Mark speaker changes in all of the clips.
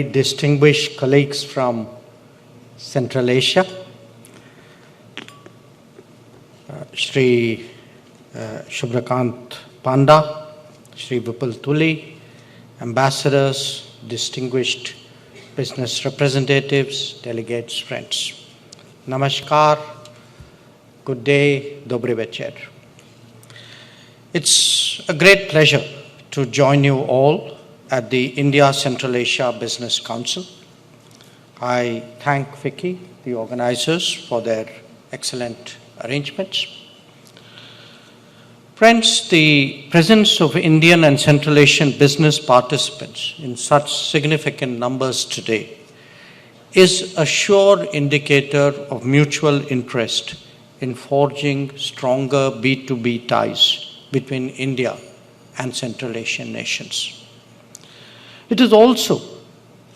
Speaker 1: Distinguished colleagues from Central Asia, Shri Shubhrakant Panda, Shri Vipul Tuli, ambassadors, distinguished business representatives, delegates, friends. Namaskar, good day, Dobry Večer. It's a great pleasure to join you all at the India Central Asia Business Council. I thank Vicky, the organizers, for their excellent arrangements. Friends, the presence of Indian and Central Asian business participants in such significant numbers today is a sure indicator of mutual interest in forging stronger B2B ties between India and Central Asian nations. It is also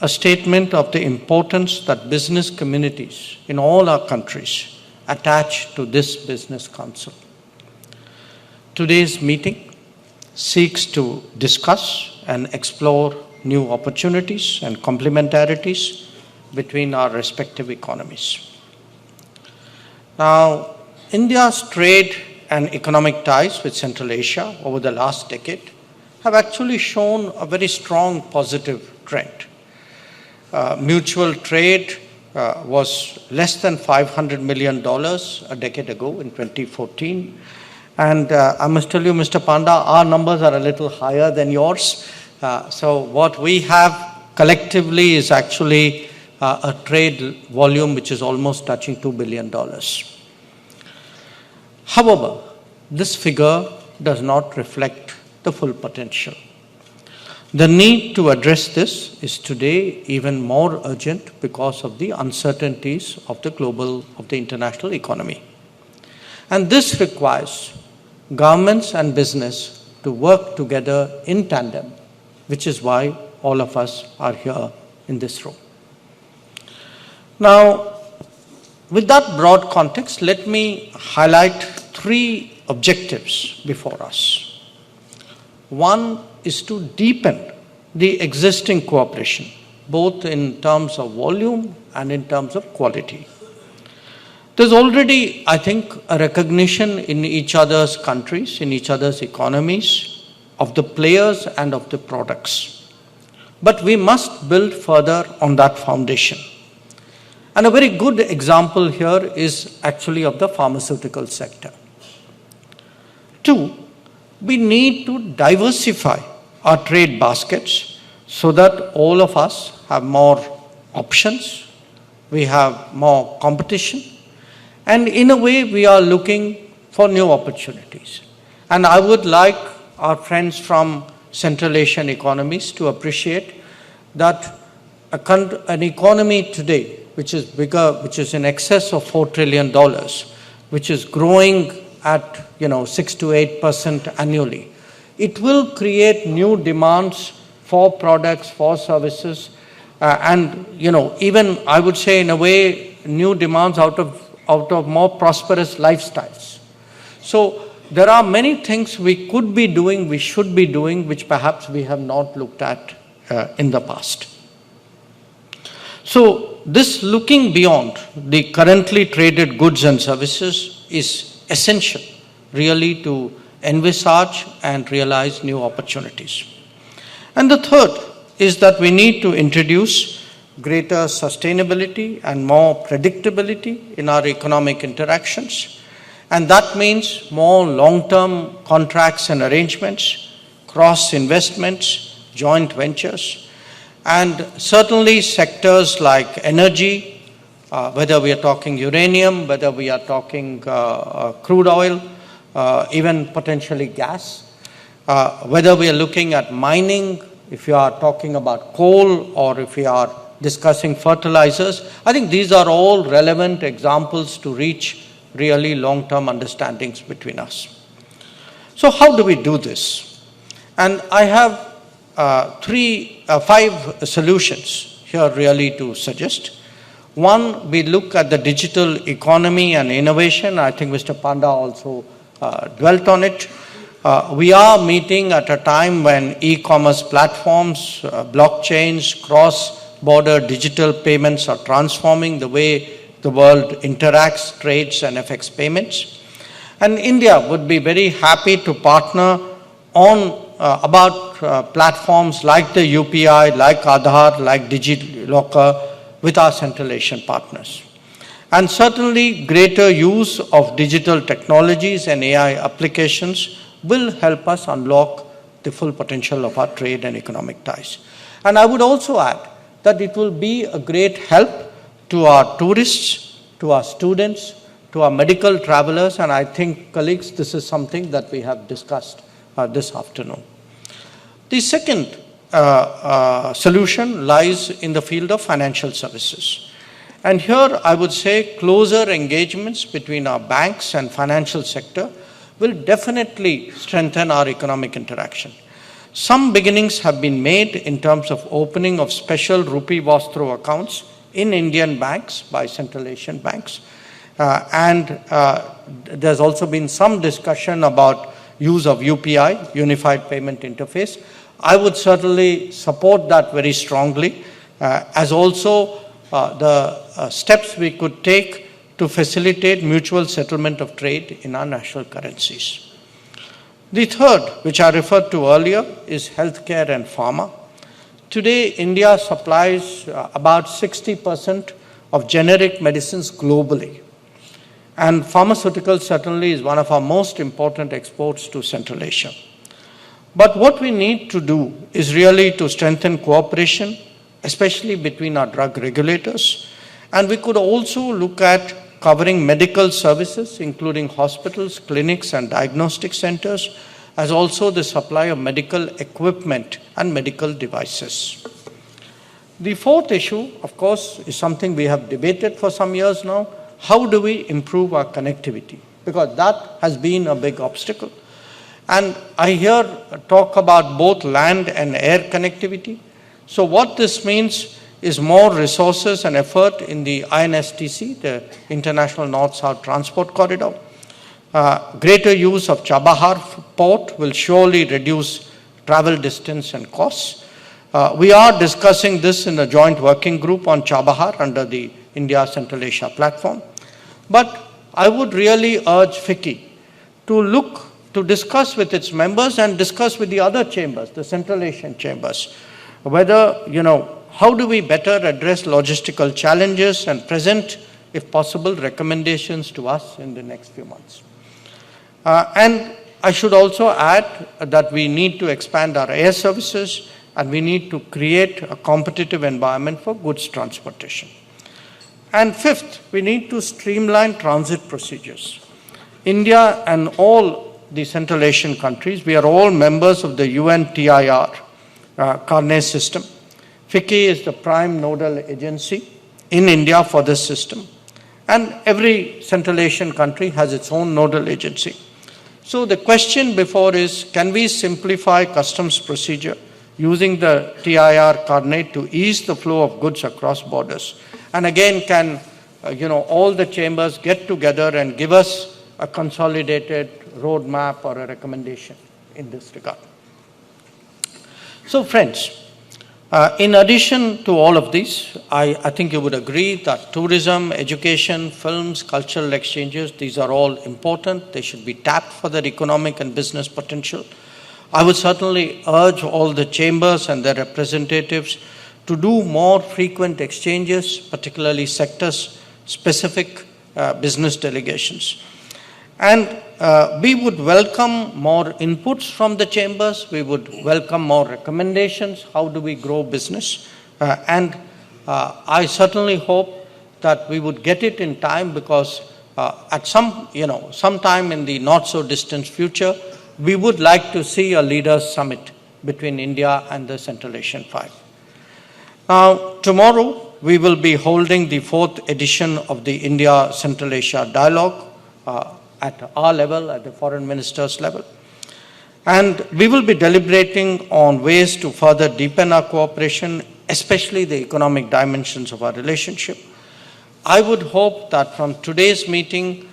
Speaker 1: a statement of the importance that business communities in all our countries attach to this business council. Today's meeting seeks to discuss and explore new opportunities and complementarities between our respective economies. Now, India's trade and economic ties with Central Asia over the last decade have actually shown a very strong positive trend. Mutual trade was less than $500 million a decade ago in 2014. And I must tell you, Mr. Panda, our numbers are a little higher than yours. So what we have collectively is actually a trade volume which is almost touching $2 billion. However, this figure does not reflect the full potential. The need to address this is today even more urgent because of the uncertainties of the international economy. And this requires governments and business to work together in tandem, which is why all of us are here in this room. Now, with that broad context, let me highlight three objectives before us. One is to deepen the existing cooperation, both in terms of volume and in terms of quality. There's already, I think, a recognition in each other's countries, in each other's economies, of the players and of the products. But we must build further on that foundation. And a very good example here is actually of the pharmaceutical sector. Two, we need to diversify our trade baskets so that all of us have more options, we have more competition, and in a way we are looking for new opportunities. And I would like our friends from Central Asian economies to appreciate that an economy today which is bigger, which is in excess of $4 trillion, which is growing at 6 to 8% annually. It will create new demands for products, for services, and even I would say in a way new demands out of more prosperous lifestyles. So there are many things we could be doing, we should be doing, which perhaps we have not looked at in the past. So this looking beyond the currently traded goods and services is essential really to envisage and realize new opportunities. And the third is that we need to introduce greater sustainability and more predictability in our economic interactions. And that means more long-term contracts and arrangements, cross-investments, joint ventures, and certainly sectors like energy, whether we are talking uranium, whether we are talking crude oil, even potentially gas, whether we are looking at mining, if you are talking about coal, or if we are discussing fertilizers. I think these are all relevant examples to reach really long-term understandings between us. So how do we do this? And I have 5 solutions here really to suggest. One, we look at the digital economy and innovation. I think Mr. Panda also dwelt on it. We are meeting at a time when e-commerce platforms, blockchains, cross cross-border digital payments are transforming the way the world interacts, trades, and affects payments. And India would be very happy to partner on about platforms like the UPI, like Aadhaar, like DigiLocker with our Central Asian partners. And certainly greater use of digital technologies and AI applications will help us unlock the full potential of our trade and economic ties. And I would also add that it will be a great help to our tourists, to our students, to our medical travelers, and I think, colleagues, this is something that we have discussed this afternoon. The second solution lies in the field of financial services. And here I would say closer engagements between our banks and financial sector will definitely strengthen our economic interaction. Some beginnings have been made in terms of opening of special rupee Vostro accounts in Indian banks by Central Asian banks. And there's also been some discussion about use of UPI, Unified Payment Interface. I would certainly support that very strongly, as also the steps we could take to facilitate mutual settlement of trade in our national currencies. The third, which I referred to earlier, is healthcare and pharma. Today, India supplies about 60% of generic medicines globally. And pharmaceuticals certainly is one of our most important exports to Central Asia. But what we need to do is really to strengthen cooperation, especially between our drug regulators. And we could also look at covering medical services, including hospitals, clinics, and diagnostic centers, as also the supply of medical equipment and medical devices. The fourth issue, of course, is something we have debated for some years now. How do we improve our connectivity? Because that has been a big obstacle. And I hear talk about both land and air connectivity. So what this means is more resources and effort in the INSTC, the International North-South Transport Corridor. Greater use of Chabahar port will surely reduce travel distance and costs. We are discussing this in a joint working group on Chabahar under the India Central Asia platform. But I would really urge FICCI to discuss with its members and discuss with the other chambers, the Central Asian chambers, whether, how do we better address logistical challenges and present, if possible, recommendations to us in the next few months. And I should also add that we need to expand our air services and we need to create a competitive environment for goods transportation. And fifth, we need to streamline transit procedures. India and all the Central Asian countries, we are all members of the UNTIR Carnet system. FICCI is the prime nodal agency in India for this system. And every Central Asian country has its own nodal agency. So the question before is, can we simplify customs procedure using the TIR Carnet to ease the flow of goods across borders? And again, can all the chambers get together and give us a consolidated roadmap or a recommendation in this regard? So friends, in addition to all of these, I think you would agree that tourism, education, films, cultural exchanges, these are all important. They should be tapped for their economic and business potential. I would certainly urge all the chambers and their representatives to do more frequent exchanges, particularly sector-specific business delegations. And we would welcome more inputs from the chambers. We would welcome more recommendations. How do we grow business? And I certainly hope that we would get it in time, because at sometime in the not so distant future, we would like to see a leaders summit between India and the Central Asian Five. Now, tomorrow we will be holding the 4th edition of the India Central Asia Dialogue at our level, at the foreign ministers level. And we will be deliberating on ways to further deepen our cooperation, especially the economic dimensions of our relationship. I would hope that from today's meeting,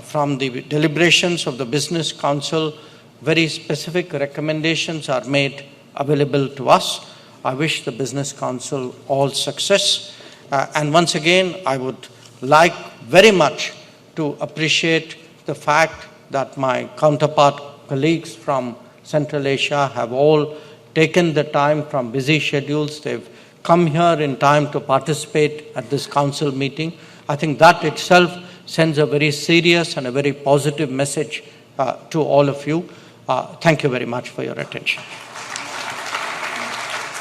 Speaker 1: from the deliberations of the Business Council, very specific recommendations are made available to us. I wish the Business Council all success. And once again, I would like very much to appreciate the fact that my counterpart colleagues from Central Asia have all taken the time from busy schedules. They've come here in time to participate at this council meeting. I think that itself sends a very serious and a very positive message to all of you. Thank you very much for your attention.